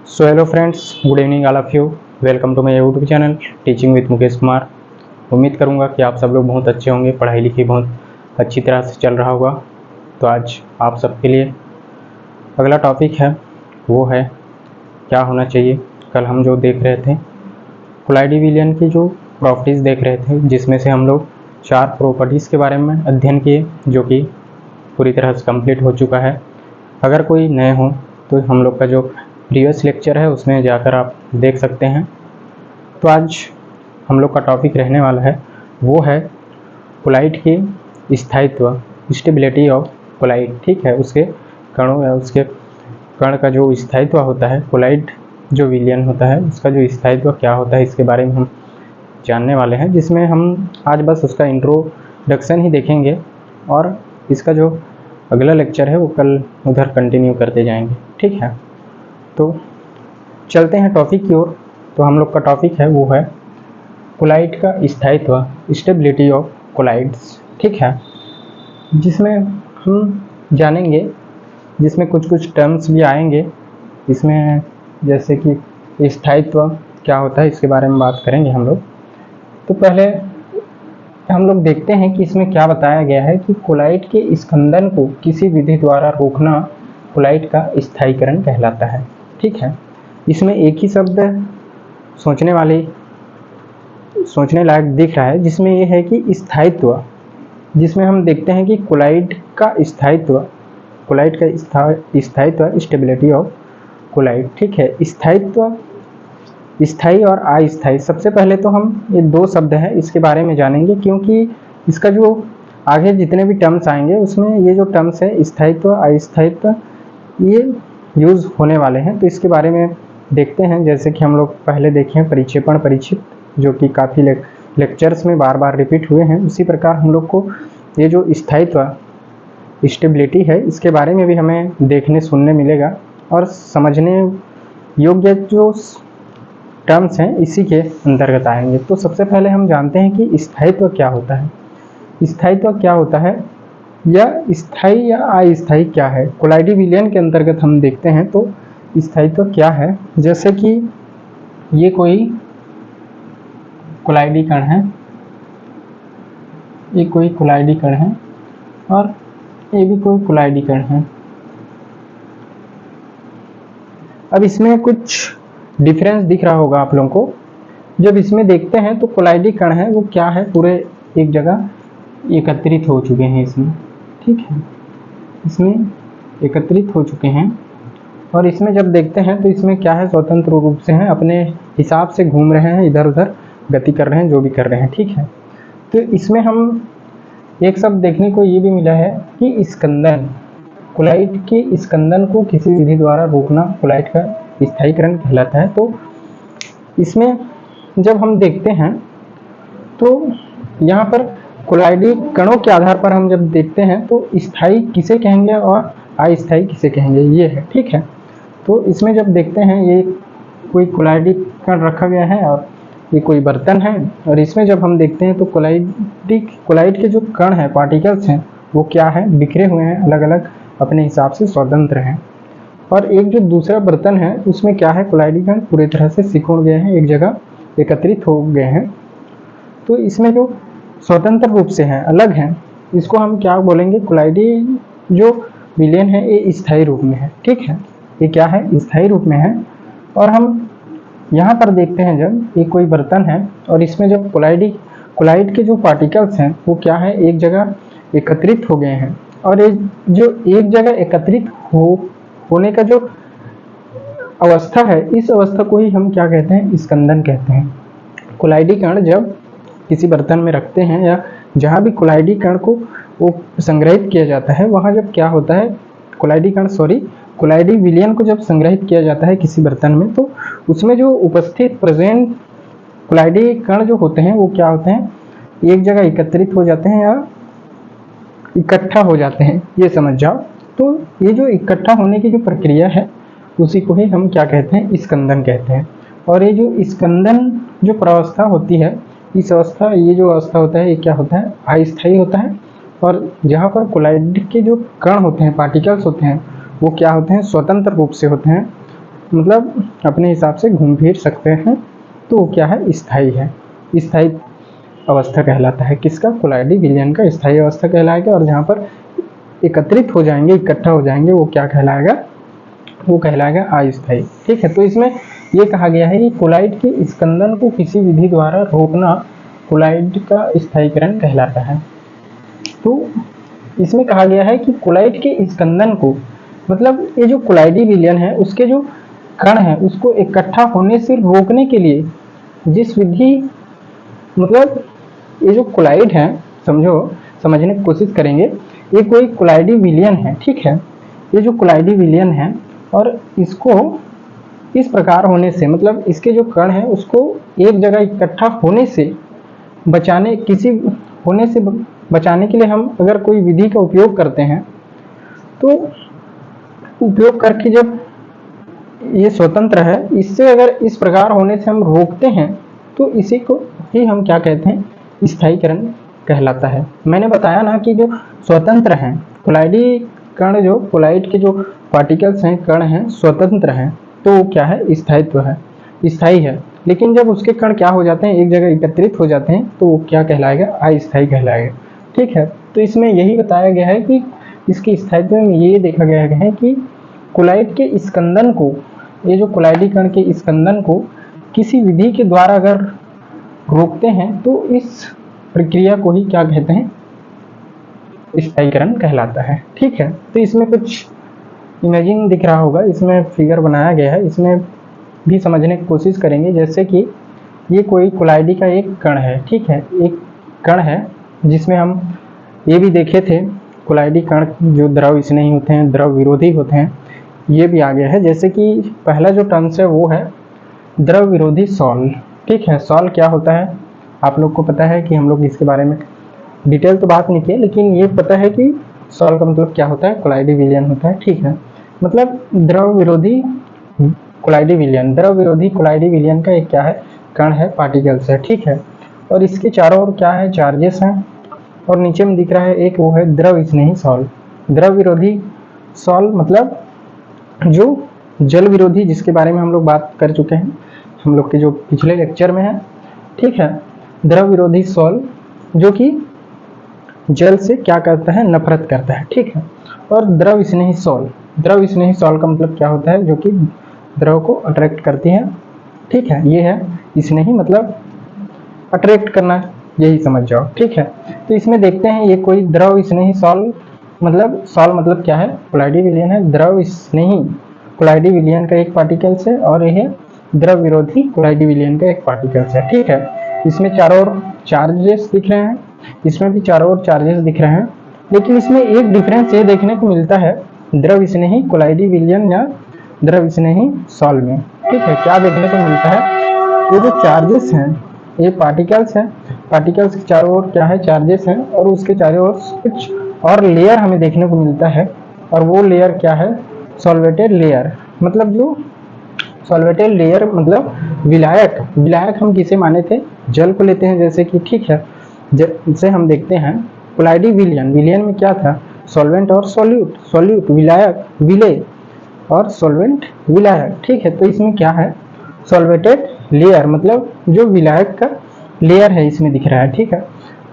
So hello friends, good evening all of you. Welcome to my YouTube channel teaching with Mukesh Kumar. उम्मीद करूंगा कि आप सब लोग बहुत अच्छे होंगे, पढ़ाई लिखाई बहुत अच्छी तरह से चल रहा होगा। तो आज आप सबके लिए अगला टॉपिक है, वो है क्या होना चाहिए। कल हम जो देख रहे थे कोलाइडी विलियन की जो प्रॉपर्टीज़ देख रहे थे, जिसमें से हम लोग 4 प्रॉपर्टीज़ के बारे में अध्ययन किए, जो कि पूरी तरह से कंप्लीट हो चुका है। अगर कोई नए हो तो हम लोग का जो प्रीवियस लेक्चर है उसमें जाकर आप देख सकते हैं। तो आज हम लोग का टॉपिक रहने वाला है, वो है कोलाइड की स्थायित्व, स्टेबिलिटी ऑफ कोलाइड। ठीक है, उसके कणों या उसके कण का जो स्थायित्व होता है, कोलाइड जो विलियन होता है उसका जो स्थायित्व क्या होता है, इसके बारे में हम जानने वाले हैं। जिसमें हम आज बस उसका इंट्रोडक्शन ही देखेंगे और इसका जो अगला लेक्चर है वो कल उधर कंटिन्यू करते जाएंगे। ठीक है, तो चलते हैं टॉपिक की ओर। तो हम लोग का टॉपिक है वो है कोलाइड का स्थायित्व, स्टेबिलिटी ऑफ कोलाइड्स। ठीक है, जिसमें हम जानेंगे, जिसमें कुछ कुछ टर्म्स भी आएंगे इसमें, जैसे कि स्थायित्व क्या होता है इसके बारे में बात करेंगे हम लोग। तो पहले हम लोग देखते हैं कि इसमें क्या बताया गया है कि कोलाइड के स्कंदन को किसी विधि द्वारा रोकना कोलाइड का स्थायीकरण कहलाता है। ठीक है, इसमें एक ही शब्द सोचने लायक दिख रहा है, जिसमें ये है कि स्थायित्व, जिसमें हम देखते हैं कि कोलाइड का स्थायित्व स्टेबिलिटी ऑफ कोलाइड। ठीक है, स्थायित्व, स्थायी और अस्थायी। सबसे पहले तो हम ये दो शब्द हैं इसके बारे में जानेंगे, क्योंकि इसका जो आगे जितने भी टर्म्स आएंगे उसमें ये जो टर्म्स है स्थायित्व अस्थायित्व, ये यूज़ होने वाले हैं। तो इसके बारे में देखते हैं। जैसे कि हम लोग पहले देखे हैं परिक्षेपण परिचित, जो कि काफ़ी लेक्चर्स में बार बार रिपीट हुए हैं, उसी प्रकार हम लोग को ये जो स्थायित्व स्टेबिलिटी है इसके बारे में भी हमें देखने सुनने मिलेगा और समझने योग्य जो टर्म्स हैं इसी के अंतर्गत आएंगे। तो सबसे पहले हम जानते हैं कि स्थायित्व क्या होता है। स्थायित्व क्या होता है या स्थायी या अस्थायी क्या है, कोलाइडी विलियन के अंतर्गत हम देखते हैं तो स्थायित्व क्या है। जैसे कि ये कोई कोलाइडी कण है, ये कोई कोलाइडी कण है और ये भी कोई कोलाइडी कण है। अब इसमें कुछ डिफरेंस दिख रहा होगा आप लोगों को। जब इसमें देखते हैं तो कोलाइडी कण है वो क्या है, पूरे एक जगह एकत्रित हो चुके हैं इसमें। ठीक है, इसमें एकत्रित हो चुके हैं और इसमें जब देखते हैं तो इसमें क्या है, स्वतंत्र रूप से हैं, अपने हिसाब से घूम रहे हैं, इधर उधर गति कर रहे हैं, जो भी कर रहे हैं। ठीक है, तो इसमें हम एक शब्द देखने को ये भी मिला है कि स्कंदन, कोलाइड के स्कंदन को किसी विधि द्वारा रोकना कोलाइड का स्थायीकरण कहलाता है। तो इसमें जब हम देखते हैं तो यहाँ पर कोलाइडी कणों के आधार पर हम जब देखते हैं तो स्थायी किसे कहेंगे और अस्थायी किसे कहेंगे, ये है। ठीक है, तो इसमें जब देखते हैं ये कोई कोलाइडी कण रखा गया है और ये कोई बर्तन है, और इसमें जब हम देखते हैं तो कोलाइड के जो कण हैं, पार्टिकल्स हैं, वो क्या है, बिखरे हुए हैं, अलग अलग अपने हिसाब से स्वतंत्र हैं। और एक जो दूसरा बर्तन है उसमें क्या है, कोलाइडी कण पूरी तरह से सिकुड़ गए हैं, एक जगह एकत्रित हो गए हैं। तो इसमें जो स्वतंत्र रूप से हैं, अलग हैं, इसको हम क्या बोलेंगे, कोलाइडी जो विलियन है ये स्थायी रूप में है। ठीक है, ये क्या है, स्थायी रूप में है। और हम यहाँ पर देखते हैं जब ये कोई बर्तन है और इसमें जब कोलाइड के जो पार्टिकल्स हैं वो क्या है, एक जगह एकत्रित हो गए हैं। और ये जो एक जगह एकत्रित होने का जो अवस्था है, इस अवस्था को ही हम क्या कहते हैं, स्कंदन कहते हैं। कोलाइडी कण जब किसी बर्तन में रखते हैं या जहाँ भी कोलाइडी कण को वो संग्रहित किया जाता है, वहाँ जब क्या होता है, कोलाइडी विलियन को जब संग्रहित किया जाता है किसी बर्तन में, तो उसमें जो उपस्थित प्रेजेंट कोलाइडी कण जो होते हैं वो क्या होते हैं, एक जगह एकत्रित हो जाते हैं या इकट्ठा हो जाते हैं, ये समझ जाओ। तो ये जो इकट्ठा होने की जो प्रक्रिया है उसी को ही हम क्या कहते हैं, स्कंदन कहते हैं। और ये जो स्कंदन जो प्रावस्था होती है, ये जो अवस्था होता है, ये क्या होता है, अस्थायी होता है। और जहाँ पर कोलाइड के जो कण होते हैं, पार्टिकल्स होते हैं, वो क्या होते हैं, स्वतंत्र रूप से होते हैं। मतलब अपने हिसाब से घूम फिर सकते हैं, तो वो क्या है, स्थायी है, स्थायी अवस्था कहलाता है। किसका, कोलाइडी विलयन का स्थायी अवस्था कहलाएगा। और जहाँ पर एकत्रित हो जाएंगे, इकट्ठा हो जाएंगे, वो क्या कहलाएगा, वो कहलाएगा अस्थायी। ठीक है, तो इसमें ये कहा गया है कि कोलाइड के स्कंदन को किसी विधि द्वारा रोकना कोलाइड का स्थायीकरण कहलाता है। तो इसमें कहा गया है कि कोलाइड के स्कंदन को, मतलब ये जो कोलाइडी विलयन है उसके जो कण है उसको इकट्ठा होने से रोकने के लिए जिस विधि, मतलब ये जो कोलाइड है, समझो, समझने की कोशिश करेंगे, ये कोई कोलाइडी विलयन है। ठीक है, ये जो कोलाइडी विलयन है और इसको इस प्रकार होने से, मतलब इसके जो कण है उसको एक जगह इकट्ठा होने से बचाने, किसी होने से बचाने के लिए हम अगर कोई विधि का उपयोग करते हैं, तो उपयोग करके जब ये स्वतंत्र है, इससे अगर इस प्रकार होने से हम रोकते हैं तो इसी को ही हम क्या कहते हैं, स्थायीकरण कहलाता है। मैंने बताया ना कि जो स्वतंत्र हैं कोलाइडी कण, जो कोलाइड के जो पार्टिकल्स हैं, कण हैं, स्वतंत्र हैं, तो वो क्या है, स्थायित्व है, स्थायी है। लेकिन जब उसके कण क्या हो जाते हैं, एक जगह एकत्रित हो जाते हैं, तो वो क्या कहलाएगा, अस्थायी कहलाएगा। ठीक है, तो इसमें यही बताया गया है कि इसके स्थायित्व में ये देखा गया है कि कोलाइड के स्कंदन को, ये जो कोलाइडी कण के स्कंदन को किसी विधि के द्वारा अगर रोकते हैं तो इस प्रक्रिया को ही क्या कहते हैं, स्थायीकरण कहलाता है। ठीक है, तो इसमें कुछ इमेजिंग दिख रहा होगा, इसमें फिगर बनाया गया है, इसमें भी समझने की कोशिश करेंगे। जैसे कि ये कोई कोलाइडी का एक कण है। ठीक है, एक कण है जिसमें हम ये भी देखे थे, कोलाइडी कण जो द्रव स्नेही होते हैं, द्रव विरोधी होते हैं, ये भी आ गया है। जैसे कि पहला जो टर्म्स है वो है द्रव विरोधी सॉल। ठीक है, सॉल क्या होता है आप लोग को पता है कि हम लोग इसके बारे में डिटेल तो बात नहीं किए, लेकिन ये पता है कि सॉल का मतलब क्या होता है, कोलाइडी विलयन होता है। ठीक है, मतलब द्रव विरोधी कोलाइडी विलयन, द्रव विरोधी कोलाइडी विलयन का एक क्या है, कण है, पार्टिकल्स है। ठीक है, और इसके चारों ओर क्या है, चार्जेस हैं, और नीचे में दिख रहा है एक, वो है द्रव स्नेही सॉल। द्रव विरोधी सॉल मतलब जो जल विरोधी, जिसके बारे में हम लोग बात कर चुके हैं हम लोग के जो पिछले लेक्चर में है। ठीक है, द्रव विरोधी सॉल जो कि जल से क्या करता है, नफरत करता है। ठीक है, और द्रव स्नेही सॉल, द्रव स्नेही सॉल का मतलब क्या होता है, जो कि द्रव को अट्रैक्ट करती है। ठीक है, ये है स्नेही, मतलब अट्रैक्ट करना, यही समझ जाओ। ठीक है, तो इसमें देखते हैं ये कोई द्रव स्नेही सॉल, मतलब सॉल मतलब क्या है, कोलाइडी विलयन है, द्रव स्नेही कोलाइडी विलयन का एक पार्टिकल्स है, और यह द्रव विरोधी कोलाइडी विलयन का एक पार्टिकल्स है। ठीक है, इसमें चारों ओर चार्जेस दिख रहे हैं, इसमें भी चारों ओर चार्जेस दिख रहे हैं, लेकिन इसमें एक डिफरेंस ये देखने को मिलता है द्रव स्नेही कोलाइडी विलयन या द्रव स्नेही सॉल में। ठीक है, क्या देखने को मिलता है, ये जो चार्जेस हैं, ये पार्टिकल्स हैं, पार्टिकल्स के चारों ओर क्या है, चार्जेस हैं, और उसके चारों ओर कुछ और लेयर हमें देखने को मिलता है, और वो लेयर क्या है, सॉल्वेटेड लेयर। मतलब जो सॉल्वेटेड लेयर मतलब विलायक, विलायक हम किसे माने थे, जल को लेते हैं जैसे कि। ठीक है, जैसे हम देखते हैं कोलाइडी विलयन, विलयन में क्या था, सॉल्वेंट और सॉल्यूट, सॉल्यूट विलायक, विलेय और सॉल्वेंट विलायक। ठीक है, तो इसमें क्या है, सॉल्वेटेड लेयर, मतलब जो विलायक का लेयर है इसमें दिख रहा है। ठीक है,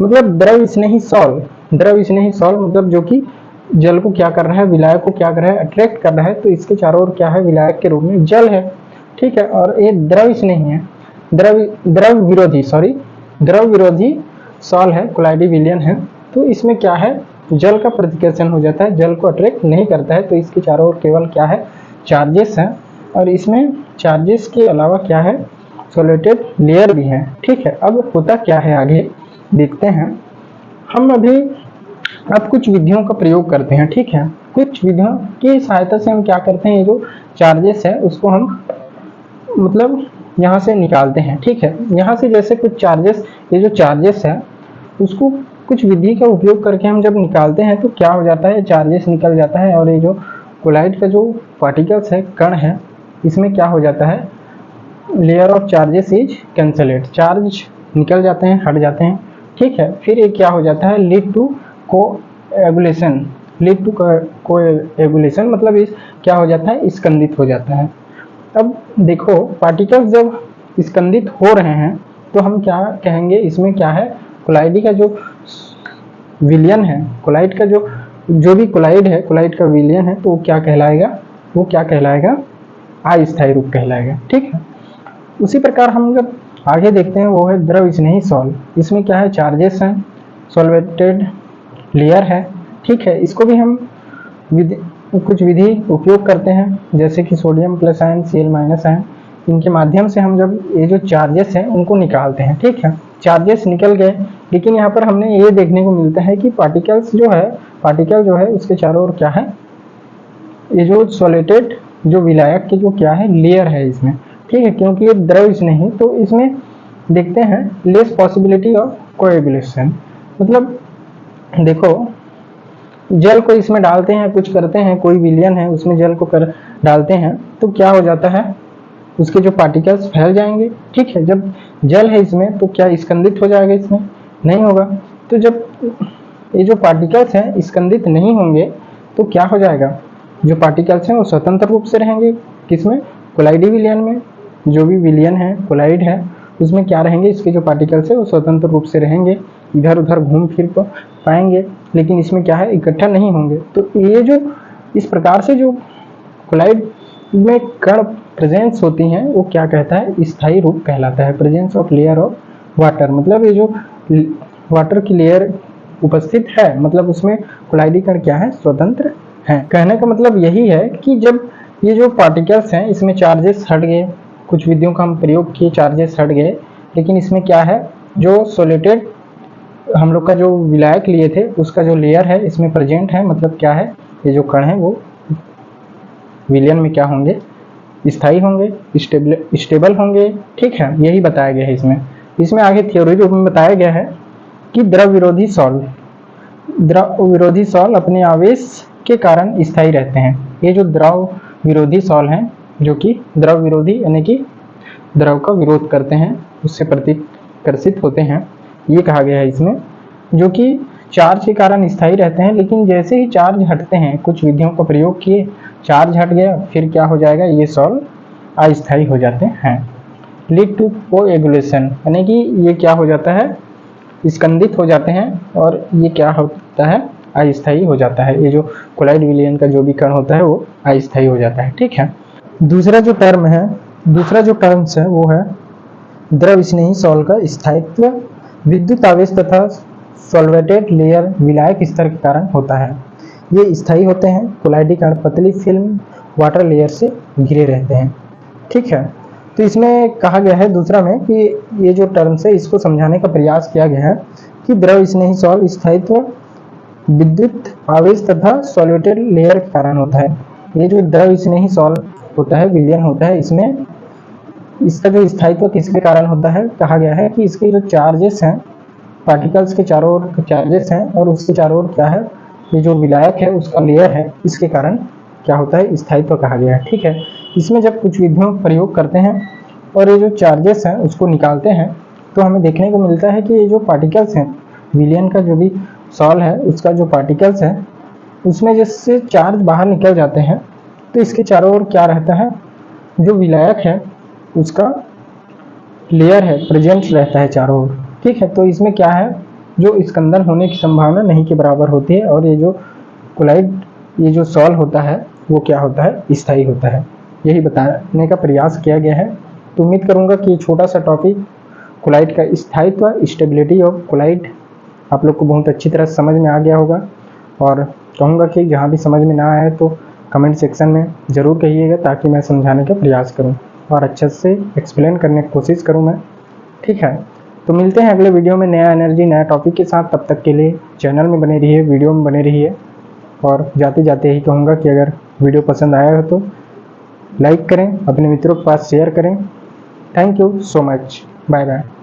मतलब द्रव स्नेही सॉल, द्रव स्नेही सॉल मतलब जो कि जल को क्या कर रहा है, विलायक को क्या कर रहा है, अट्रैक्ट कर रहा है, तो इसके चारों ओर क्या है, विलायक के रूप में जल है। ठीक है, और ये द्रव स्नेही है, द्रव विरोधी, सॉरी, द्रव विरोधी सॉल है, कोलाइडी विलयन है, तो इसमें क्या है, जल का प्रतिकर्षण हो जाता है, जल को अट्रैक्ट नहीं करता है, तो इसके चारों ओर केवल क्या है, चार्जेस है, और इसमें चार्जेस के अलावा क्या है, सॉल्वेटेड लेयर भी है। ठीक है, अब होता क्या है आगे देखते हैं। हम अभी अब कुछ विधियों का प्रयोग करते हैं। ठीक है, कुछ विधियों की सहायता से हम क्या करते हैं, ये जो चार्जेस है उसको हम मतलब यहाँ से निकालते हैं। ठीक है, यहाँ से जैसे कुछ चार्जेस, ये जो चार्जेस है उसको कुछ विधि का उपयोग करके हम जब निकालते हैं तो क्या हो जाता है, चार्जेस निकल जाता है, और ये जो कोलाइड का जो पार्टिकल्स है, कण है, इसमें क्या हो जाता है, layer of charges is cancelled, charge निकल जाते हैं, हट जाते हैं। ठीक है, फिर ये क्या हो जाता है, lead to coagulation, lead to coagulation मतलब इस क्या हो जाता है, स्कंदित हो जाता है। अब देखो पार्टिकल्स जब स्कंदित हो रहे हैं तो हम क्या कहेंगे, इसमें क्या है, कोलाइडी का जो विलयन है, कोलाइड का जो भी कोलाइड है, कोलाइड का विलयन है, तो वो क्या कहलाएगा, वो क्या कहलाएगा, अस्थायी रूप कहलाएगा। ठीक है, उसी प्रकार हम जब आगे देखते हैं वो है द्रव स्नेही सॉल्व। इसमें क्या है, चार्जेस हैं, सॉल्वेटेड लेयर है। ठीक है, इसको भी हम कुछ विधि उपयोग करते हैं, जैसे कि sodium plus ion, Cl minus ion, इनके माध्यम से हम जब ये जो चार्जेस हैं उनको निकालते हैं। ठीक है, चार्जेस निकल गए, लेकिन यहाँ पर हमने ये देखने को मिलता है कि पार्टिकल्स जो है, पार्टिकल जो है उसके चारों ओर क्या है, ये जो सॉलिटेड जो विलायक के जो क्या है लेयर है इसमें। ठीक है, क्योंकि ये द्रव नहीं, तो इसमें देखते हैं लेस पॉसिबिलिटी ऑफ कोएगुलेशन। मतलब देखो जल को इसमें डालते हैं, कुछ करते हैं, कोई विलयन है उसमें जल को डालते हैं, तो क्या हो जाता है, उसके जो पार्टिकल्स फैल जाएंगे। ठीक है, जब जल है इसमें तो क्या स्कंदित हो जाएगा, इसमें नहीं होगा। तो जब ये जो पार्टिकल्स हैं स्कंदित नहीं होंगे तो क्या हो जाएगा, जो पार्टिकल्स हैं वो स्वतंत्र रूप से रहेंगे, किसमें, कोलाइडी विलयन में। जो भी विलयन है, कोलाइड है, उसमें क्या रहेंगे, इसके जो पार्टिकल्स है वो स्वतंत्र रूप से रहेंगे, इधर उधर घूम फिर पाएंगे, लेकिन इसमें क्या है, इकट्ठा नहीं होंगे। तो ये जो इस प्रकार से जो कोलाइड में कण प्रेजेंस होती हैं वो क्या कहता है, स्थायी रूप कहलाता है। Presence of layer of water, मतलब ये जो वाटर की लेयर उपस्थित है, मतलब उसमें कोलाइडी कण क्या है, स्वतंत्र हैं। कहने का मतलब यही है कि जब ये जो पार्टिकल्स हैं इसमें चार्जेस हट गए, कुछ विधियों का हम प्रयोग किए, चार्जेस हट गए, लेकिन इसमें क्या है, जो सॉलिटेड हम लोग का जो विलायक लिए थे उसका जो लेयर है इसमें प्रेजेंट है। मतलब क्या है, ये जो कण है वो विलयन में क्या होंगे, स्थायी होंगे, स्टेबल होंगे। ठीक है, यही बताया गया है इसमें आगे थ्योरी रूप में बताया गया है कि द्रव विरोधी सॉल अपने आवेश के कारण स्थायी रहते हैं। ये जो द्रव विरोधी सॉल हैं, जो कि द्रव विरोधी यानी कि द्रव का विरोध करते हैं, उससे प्रतिकर्षित होते हैं, ये कहा गया है इसमें, जो कि चार्ज के कारण स्थायी रहते हैं, लेकिन जैसे ही चार्ज हटते हैं, कुछ विधियों का प्रयोग किए, चार्ज हट गया, फिर क्या हो जाएगा, ये सॉल्व अस्थायी हो जाते हैं। लीड टू कोएगुलेशन, यानी कि ये क्या हो जाता है, स्कंदित हो जाते हैं, और ये क्या होता है, अस्थायी हो जाता है। ये जो कोलाइड विलयन का जो भी कण होता है वो अस्थायी हो जाता है। ठीक है, दूसरा जो टर्म्स है वो है द्रव स्नेही सॉल का स्थायित्व विद्युत आवेश तथा सॉल्वेटेड लेयर विलायक स्तर के कारण होता है। ये स्थायी होते हैं, कोलाइडी कण पतली फिल्म वाटर लेयर से घिरे रहते हैं। ठीक है, तो इसमें कहा गया है दूसरा में कि ये जो टर्म्स है इसको समझाने का प्रयास किया गया है कि द्रव स्नेही सॉल स्थायित्व विद्युत आवेश तथा सॉल्वेटेड लेयर के कारण होता है। ये जो द्रव स्नेही सॉल होता है, विलयन होता है, इसमें इसका जो स्थायित्व किसके कारण होता है, कहा गया है कि इसके जो चार्जेस हैं, पार्टिकल्स के चारों ओर चार्जेस हैं, और उसके चारों ओर क्या है, ये जो विलायक है उसका लेयर है, इसके कारण क्या होता है, स्थायित्व कहा गया है। ठीक है, इसमें जब कुछ विधियों का प्रयोग करते हैं और ये जो चार्जेस हैं उसको निकालते हैं, तो हमें देखने को मिलता है कि ये जो पार्टिकल्स हैं, विलयन का जो भी सॉल है उसका जो पार्टिकल्स है उसमें जैसे चार्ज बाहर निकल जाते हैं, तो इसके चारों ओर क्या रहता है, जो विलायक है उसका लेयर है प्रेजेंट रहता है चारों ओर। ठीक है, तो इसमें क्या है, जो स्कंदन होने की संभावना नहीं के बराबर होती है, और ये जो कोलाइड, ये जो सॉल होता है वो क्या होता है, स्थायी होता है। यही बताने का प्रयास किया गया है। तो उम्मीद करूंगा कि ये छोटा सा टॉपिक कोलाइड का स्थायित्व, स्टेबिलिटी ऑफ कोलाइड, आप लोग को बहुत अच्छी तरह समझ में आ गया होगा। और कहूँगा कि जहाँ भी समझ में ना आए तो कमेंट सेक्शन में ज़रूर कहिएगा, ताकि मैं समझाने का प्रयास करूँ और अच्छे से एक्सप्लेन करने की कोशिश करूँ मैं। ठीक है, तो मिलते हैं अगले वीडियो में नया एनर्जी, नया टॉपिक के साथ। तब तक के लिए चैनल में बने रहिए, वीडियो में बने रहिए, और जाते जाते यही कहूँगा कि अगर वीडियो पसंद आया हो तो लाइक करें, अपने मित्रों के पास शेयर करें। Thank you so much, bye bye.